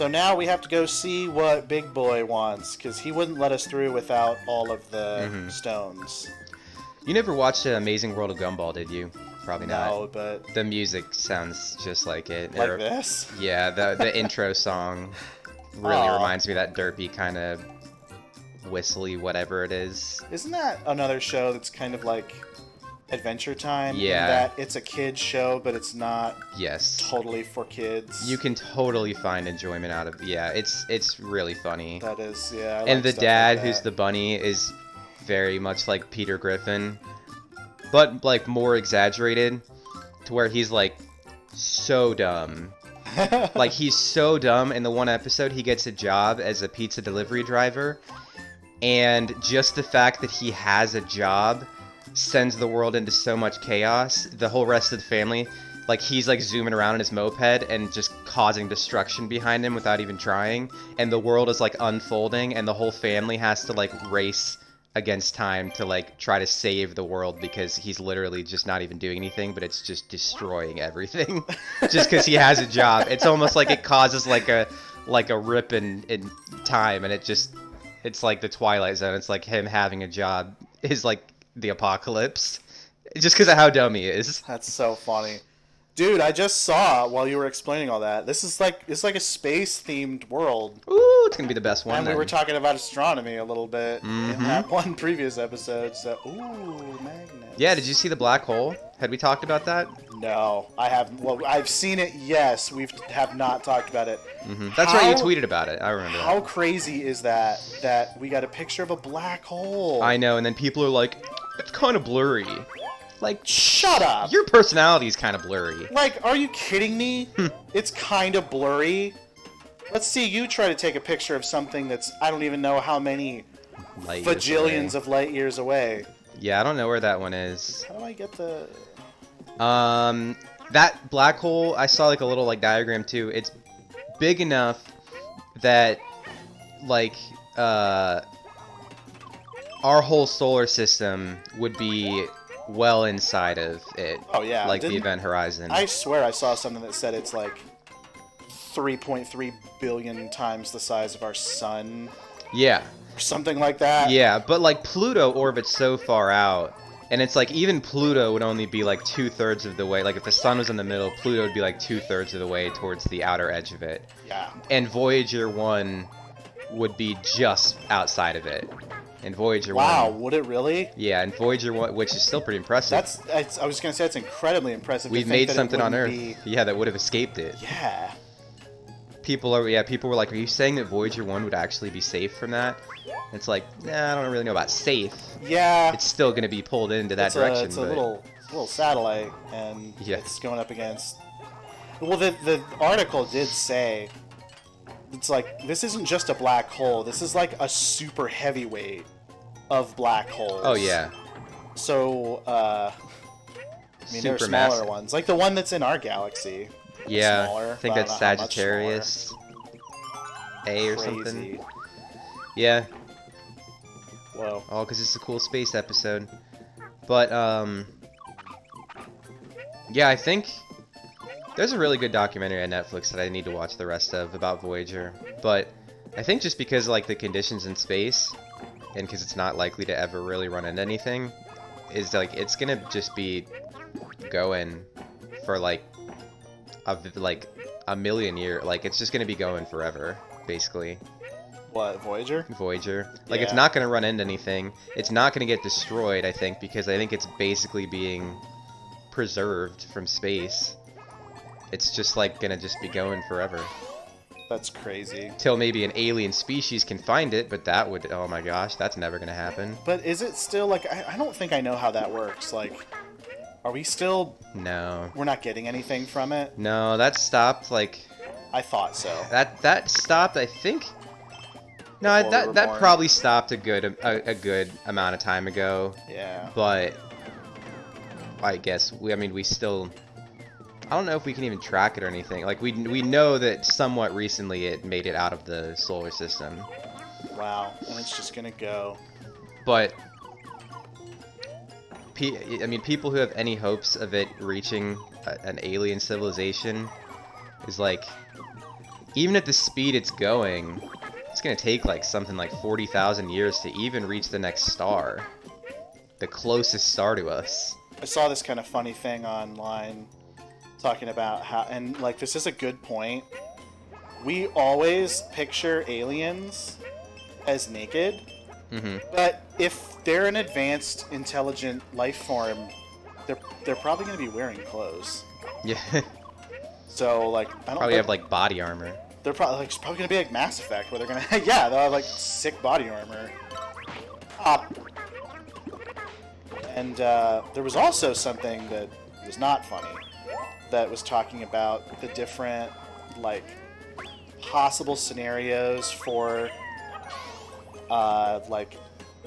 So now we have to go see what Big Boy wants, because he wouldn't let us through without all of the stones. You never watched Amazing World of Gumball, did you? Probably not. No, but... The music sounds just like it. Like this? Yeah, the intro song really reminds me of that derpy kind of whistly whatever it is. Isn't that another show that's kind of like Adventure Time? Yeah. In that it's a kid's show, but it's not Yes. totally for kids. You can totally find enjoyment out of it's really funny. That is, yeah. And the dad, who's the bunny, is very much like Peter Griffin, but like more exaggerated, to where he's like so dumb. Like he's so dumb. In the one episode, he gets a job as a pizza delivery driver, and just the fact that he has a job sends the world into so much chaos. The whole rest of the family, like he's like zooming around in his moped and just causing destruction behind him without even trying, and the world is like unfolding, and the whole family has to like race against time to like try to save the world, because he's literally just not even doing anything, but it's just destroying everything just because he has a job. It's almost like it causes like a rip in time, and it's like the Twilight Zone. It's like him having a job is like the apocalypse, just because of how dumb he is. That's so funny. Dude, I just saw while you were explaining all that. It's like a space-themed world. Ooh, it's gonna be the best one. And then. We were talking about astronomy a little bit in that one previous episode. So, magnets. Yeah, did you see the black hole? Had we talked about that? No, I haven't. Well, I've seen it. Yes, we have not talked about it. That's right. You tweeted about it. I remember. How that. crazy is that? That we got a picture of a black hole. I know, and then people are like, it's kind of blurry. Like, shut up! Your personality is kind of blurry. Like, are you kidding me? It's kind of blurry. Let's see you try to take a picture of something that's, I don't even know how many bajillions of light years away. Yeah, I don't know where that one is. How do I get the... That black hole, I saw like a little like diagram too. It's big enough that, like, our whole solar system would be well inside of it. Oh yeah, like the event horizon. I swear I saw something that said it's like 3.3 billion times the size of our sun. Yeah. Or something like that. Yeah, but like Pluto orbits so far out, and it's like even Pluto would only be like 2/3 of the way. Like if the sun was in the middle, Pluto would be like 2/3 of the way towards the outer edge of it. Yeah. And Voyager 1 would be just outside of it. And Voyager 1... Wow, would it really? Yeah, and Voyager 1, which is still pretty impressive. I was going to say, it's incredibly impressive. We've made something on Earth. Yeah, that would have escaped it. Yeah. People were like, are you saying that Voyager 1 would actually be safe from that? It's like, nah, I don't really know about safe. Yeah. It's still going to be pulled into that direction. It's a little satellite, and it's going up against... Well, the article did say... It's like, this isn't just a black hole. This is like a super heavyweight of black holes. Oh, yeah. So, I mean, there are smaller ones. Like the one that's in our galaxy. Yeah, smaller, I think that's Sagittarius A or something. Yeah. Whoa. Oh, because it's a cool space episode. But, yeah, I think... There's a really good documentary on Netflix that I need to watch the rest of about Voyager, but I think just because like the conditions in space, and because it's not likely to ever really run into anything, is like it's gonna just be going for like a million years. Like it's just gonna be going forever, basically. What, Voyager? Voyager. Like it's not gonna run into anything. It's not gonna get destroyed, I think, because I think it's basically being preserved from space. It's just like gonna just be going forever. That's crazy. Till maybe an alien species can find it, but that would, oh my gosh, that's never gonna happen. But is it still like, I don't think I know how that works. Like, are we still... No. We're not getting anything from it? No, that stopped like... I thought so. That stopped, I think... No, that probably stopped a good amount of time ago. Yeah. But I guess we still... I don't know if we can even track it or anything. Like, we know that somewhat recently it made it out of the solar system. Wow, and it's just gonna go. But, I mean, people who have any hopes of it reaching an alien civilization is like, even at the speed it's going, it's gonna take like something like 40,000 years to even reach the next star. The closest star to us. I saw this kind of funny thing online talking about how, and like this is a good point. We always picture aliens as naked, but if they're an advanced, intelligent life form, they're probably going to be wearing clothes. Yeah. So like, I don't Probably have like body armor. They're probably like, it's probably going to be like Mass Effect, where they're going to yeah, they'll have like sick body armor. And there was also something that was not funny, that was talking about the different like possible scenarios for like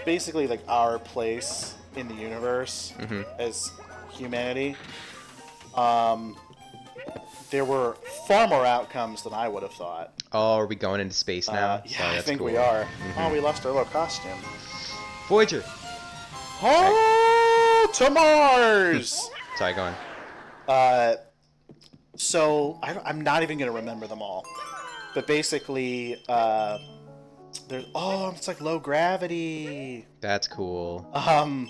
basically like our place in the universe as humanity. There were far more outcomes than I would have thought. Oh, are we going into space now? Yeah, I think cool. we are. Oh, we lost our little costume. Voyager. Oh, to Mars! Sorry, go on. So I'm not even gonna remember them all, but basically, there's it's like low gravity. That's cool. And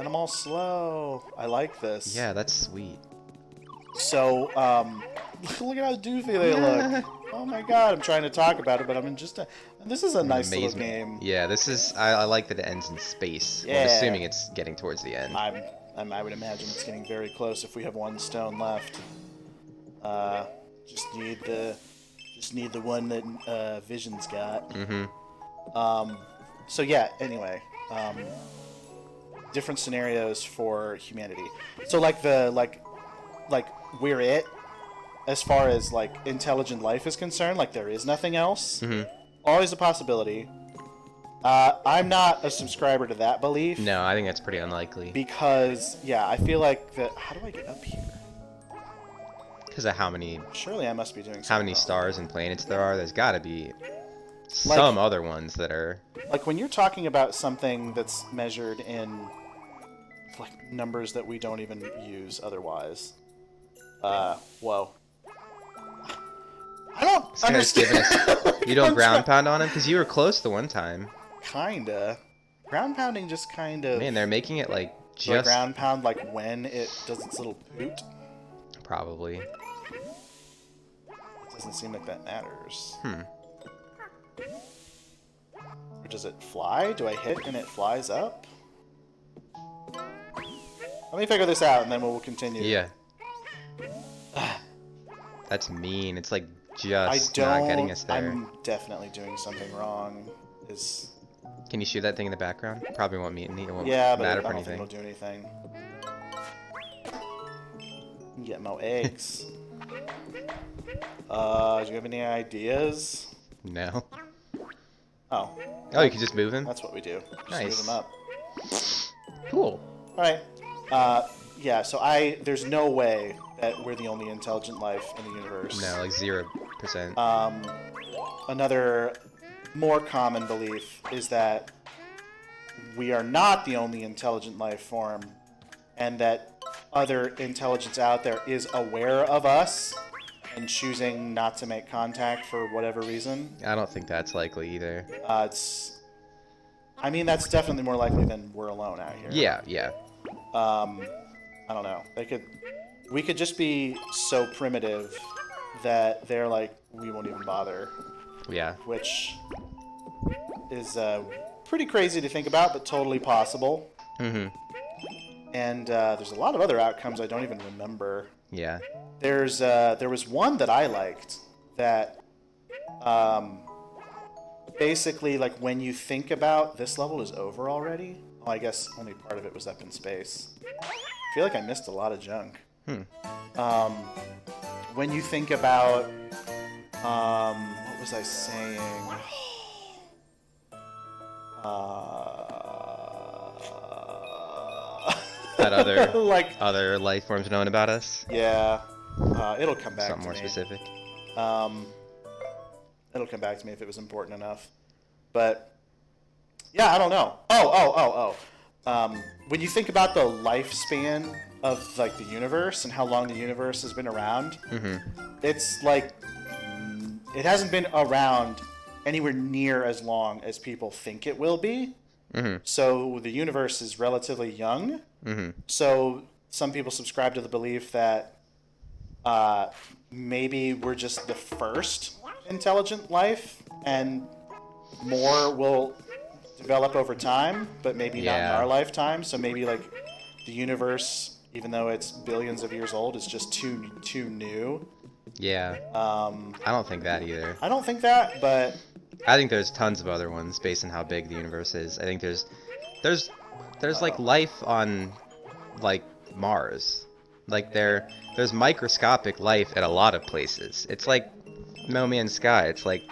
I'm all slow. I like this. Yeah, that's sweet. So look at how doofy they look. Oh my god, I'm trying to talk about it, but I'm in just a. This is a nice little game. Yeah, this is. I like that it ends in space. Yeah. Well, I'm assuming it's getting towards the end. I would imagine it's getting very close if we have one stone left. Just need the one that Vision's got. So yeah. Anyway, different scenarios for humanity. So like we're it. As far as like intelligent life is concerned, like there is nothing else. Always a possibility. I'm not a subscriber to that belief. No, I think that's pretty unlikely. Because yeah, I feel like that. How do I get up here? Because of how many Surely I must be doing. how many wrong. stars and planets there are. There's got to be some other ones that are. Like when you're talking about something that's measured in like numbers that we don't even use otherwise. Whoa. I don't This guy's giving us. You don't ground pound on him because you were close the one time. Kinda. Ground pounding just kind of. Man, they're making it like Like just ground pound like when it does its little poot. probably. It doesn't seem like that matters. Or does it fly? Do I hit and it flies up? Let me figure this out and then we'll continue. Yeah. That's mean. It's like I just don't. not getting us there. I'm definitely doing something wrong. Can you shoot that thing in the background? Probably won't mean it won't Yeah, but I matter don't for think anything. it'll do anything. Get more eggs. Do you have any ideas? No. Oh. Oh, you can just move him? That's what we do. Just Nice. move them up. Cool. Alright. Yeah, so there's no way that we're the only intelligent life in the universe. No, like 0%. Another more common belief is that we are not the only intelligent life form, and that other intelligence out there is aware of us and choosing not to make contact for whatever reason. I don't think that's likely either. I mean, that's definitely more likely than we're alone out here. Yeah, yeah. I don't know. We could just be so primitive that they're like, we won't even bother. Yeah. Which is pretty crazy to think about, but totally possible. And there's a lot of other outcomes I don't even remember. Yeah. There was one that I liked that basically, like, when you think about this level is over already. Oh, I guess only part of it was up in space. I feel like I missed a lot of junk. When you think about what was I saying? That other like other life forms known about us? yeah, it'll come back. Something to more me. specific. It'll come back to me if it was important enough. But yeah, I don't know. Oh. When you think about the lifespan of like the universe and how long the universe has been around, it's like it hasn't been around anywhere near as long as people think it will be. Mm-hmm. So the universe is relatively young. Mm-hmm. So some people subscribe to the belief that maybe we're just the first intelligent life, and more will develop over time, but maybe not in our lifetime. So maybe like the universe, even though it's billions of years old, is just too new. Yeah. I don't think that either. I don't think that, but I think there's tons of other ones based on how big the universe is. I think there's like life on like Mars. Like there's microscopic life at a lot of places. It's like No Man's Sky. It's like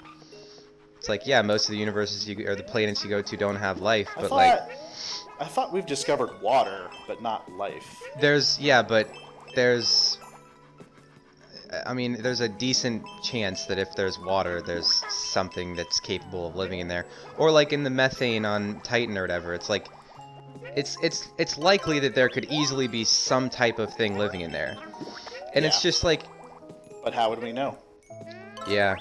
yeah, most of the universes or the planets you go to don't have life, but I thought we've discovered water, but not life. there's I mean, there's a decent chance that if there's water, there's something that's capable of living in there. Or like in the methane on Titan or whatever, it's like it's likely that there could easily be some type of thing living in there. And it's just like, but how would we know? Yeah.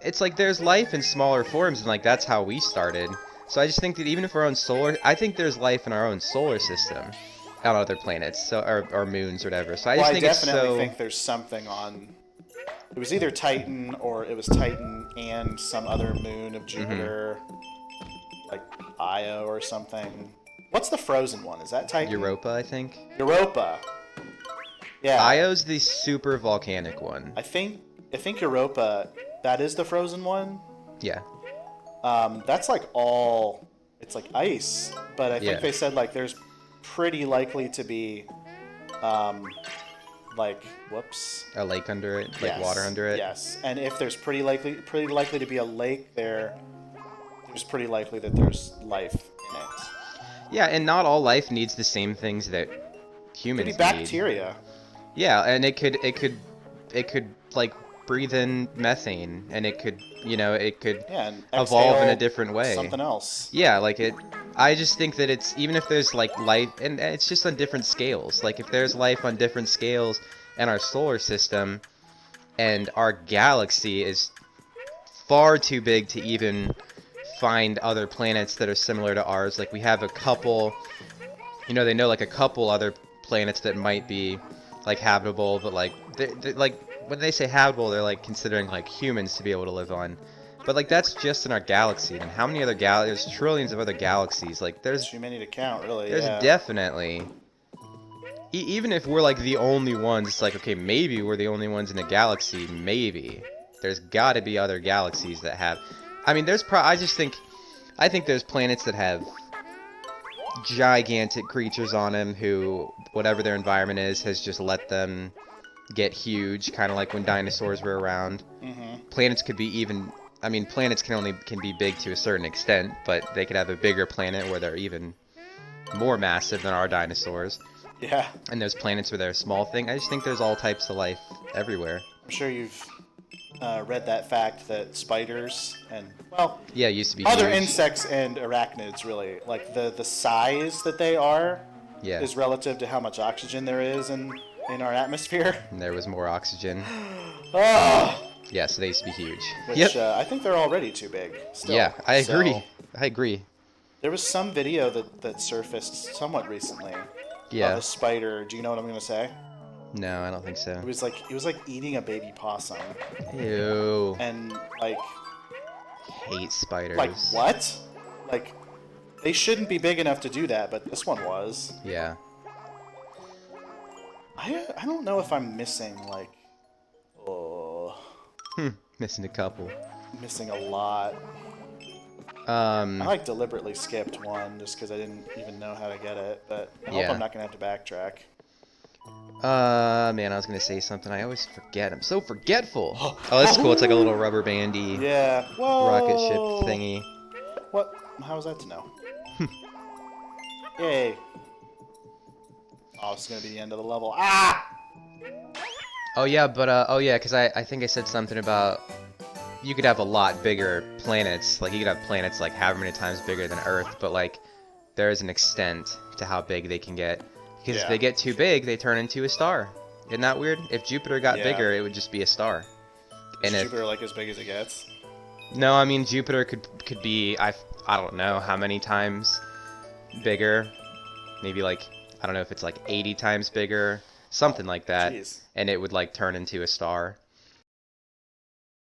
It's like there's life in smaller forms, and like that's how we started. So I just think that even if I think there's life in our own solar system on other planets, so or moons or whatever. So I just think it's so. I definitely think there's something on. It was either Titan or it was Titan and some other moon of Jupiter, like Io or something. What's the frozen one? Is that Titan? Europa, I think. Europa. Yeah. Io's the super volcanic one. I think Europa. That is the frozen one. Yeah. That's like all. It's like ice, but I think they said like there's pretty likely to be, like a lake under it, like water under it. Yes, and if there's pretty likely to be a lake there, there's pretty likely that there's life in it. Yeah, and not all life needs the same things that humans need. Bacteria. Yeah, and it could like breathe in methane, and it could and evolve in a different way. Something else. Yeah, like I just think that it's, even if there's like life, and it's just on different scales. Like if there's life on different scales in our solar system, and our galaxy is far too big to even find other planets that are similar to ours. Like we have a couple, they know like a couple other planets that might be like habitable, but like they're like when they say habitable, they're like considering like humans to be able to live on. But like that's just in our galaxy, and how many other there's trillions of other galaxies. Like there's too many to count, really. There's definitely even if we're like the only ones, it's like, okay, maybe we're the only ones in the galaxy. Maybe there's got to be other galaxies that have. I mean, I think there's planets that have gigantic creatures on them who, whatever their environment is, has just let them get huge, kind of like when dinosaurs were around. Planets could be even. I mean, planets can be big to a certain extent, but they could have a bigger planet where they're even more massive than our dinosaurs. Yeah. And there's planets where they're a small thing. I just think there's all types of life everywhere. I'm sure you've read that fact that spiders and it used to be other huge. Insects and arachnids, really, like the size that they are is relative to how much oxygen there is in our atmosphere. And there was more oxygen. Yeah, so they used to be huge. Which I think they're already too big. Still. Yeah, I agree. There was some video that surfaced somewhat recently. Yeah. Of a spider. Do you know what I'm gonna say? No, I don't think so. It was like eating a baby possum. Ew. And like. Hate spiders. Like what? Like, they shouldn't be big enough to do that, but this one was. Yeah. I don't know if I'm missing like. Missing a couple. Missing a lot. I like deliberately skipped one just because I didn't even know how to get it, but I hope I'm not gonna have to backtrack. Man, I was gonna say something. I always forget. I'm so forgetful. Oh, that's cool. It's like a little rubber bandy. Yeah. Whoa. Rocket ship thingy. What? How was that to know? Yay. Oh, it's gonna be the end of the level. Ah! Oh yeah, but because I think I said something about you could have a lot bigger planets. Like you could have planets like however many times bigger than Earth, but like there is an extent to how big they can get. Because if they get too big, they turn into a star. Isn't that weird? If Jupiter got Yeah. bigger, it would just be a star. Is And Jupiter like as big as it gets? no, I mean Jupiter could be I don't know how many times bigger. Maybe like I don't know if it's like 80 times bigger, something like that. Jeez. And it would like turn into a star.